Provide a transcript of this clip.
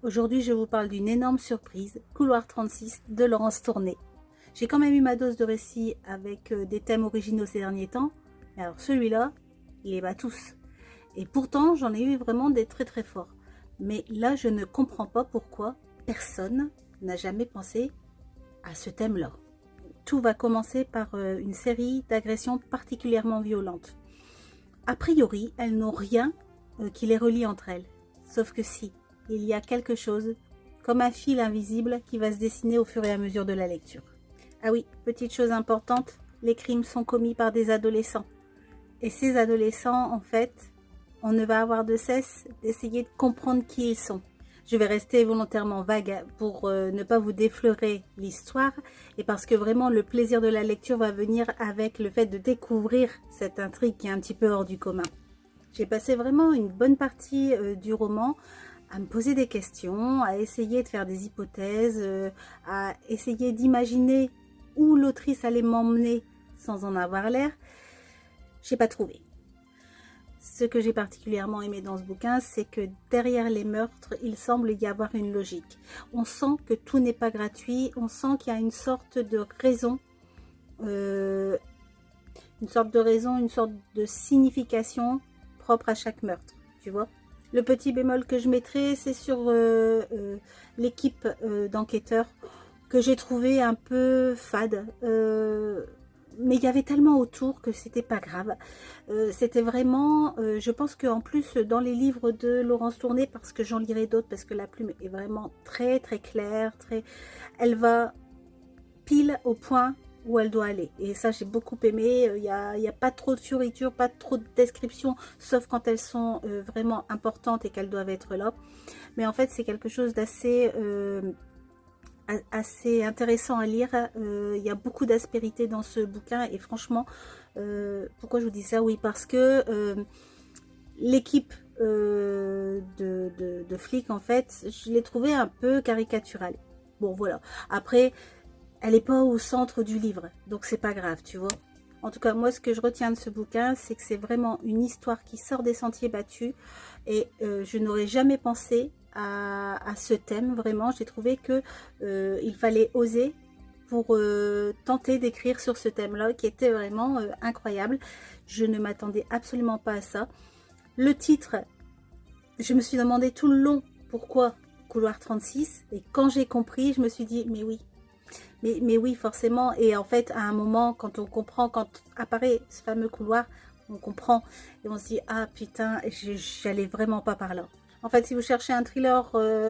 Aujourd'hui, je vous parle d'une énorme surprise, Couloir 36 de Laurence Tourné. J'ai quand même eu ma dose de récits avec des thèmes originaux ces derniers temps, mais alors celui-là, il les bat tous. Et pourtant, j'en ai eu vraiment des très très forts. Mais là, je ne comprends pas pourquoi personne n'a jamais pensé à ce thème-là. Tout va commencer par une série d'agressions particulièrement violentes. A priori, elles n'ont rien qui les relie entre elles. Sauf que si, il y a quelque chose, comme un fil invisible qui va se dessiner au fur et à mesure de la lecture. Ah oui, petite chose importante, les crimes sont commis par des adolescents. Et ces adolescents, en fait, on ne va avoir de cesse d'essayer de comprendre qui ils sont. Je vais rester volontairement vague pour ne pas vous défleurer l'histoire et parce que vraiment le plaisir de la lecture va venir avec le fait de découvrir cette intrigue qui est un petit peu hors du commun. J'ai passé vraiment une bonne partie du roman à me poser des questions, à essayer de faire des hypothèses, à essayer d'imaginer où l'autrice allait m'emmener sans en avoir l'air. J'ai pas trouvé. Ce que j'ai particulièrement aimé dans ce bouquin, c'est que derrière les meurtres, il semble y avoir une logique. On sent que tout n'est pas gratuit, on sent qu'il y a une sorte de raison, une sorte de signification propre à chaque meurtre, tu vois. Le petit bémol que je mettrai, c'est sur l'équipe d'enquêteurs que j'ai trouvé un peu fade. Mais il y avait tellement autour que c'était pas grave. C'était vraiment, je pense qu'en plus dans les livres de Laurence Tourné, parce que j'en lirai d'autres, parce que la plume est vraiment très très claire, elle va pile au point où elle doit aller. Et ça, j'ai beaucoup aimé. Il y a pas trop de fioritures, pas trop de descriptions, sauf quand elles sont vraiment importantes et qu'elles doivent être là. Mais en fait, c'est quelque chose d'assez assez intéressant à lire. Il y a beaucoup d'aspérité dans ce bouquin et franchement, pourquoi je vous dis ça? Oui, parce que l'équipe de flics, en fait, je l'ai trouvée un peu caricaturale. Bon, voilà. Après, elle n'est pas au centre du livre, donc c'est pas grave, tu vois. En tout cas, moi, ce que je retiens de ce bouquin, c'est que c'est vraiment une histoire qui sort des sentiers battus. Et je n'aurais jamais pensé à ce thème, vraiment. J'ai trouvé que il fallait oser pour tenter d'écrire sur ce thème-là, qui était vraiment incroyable. Je ne m'attendais absolument pas à ça. Le titre, je me suis demandé tout le long pourquoi Couloir 36. Et quand j'ai compris, je me suis dit, mais oui. Mais oui, forcément. Et en fait, à un moment, quand on comprend, quand apparaît ce fameux couloir, on comprend. Et on se dit, ah putain, j'allais vraiment pas par là. En fait, si vous cherchez un thriller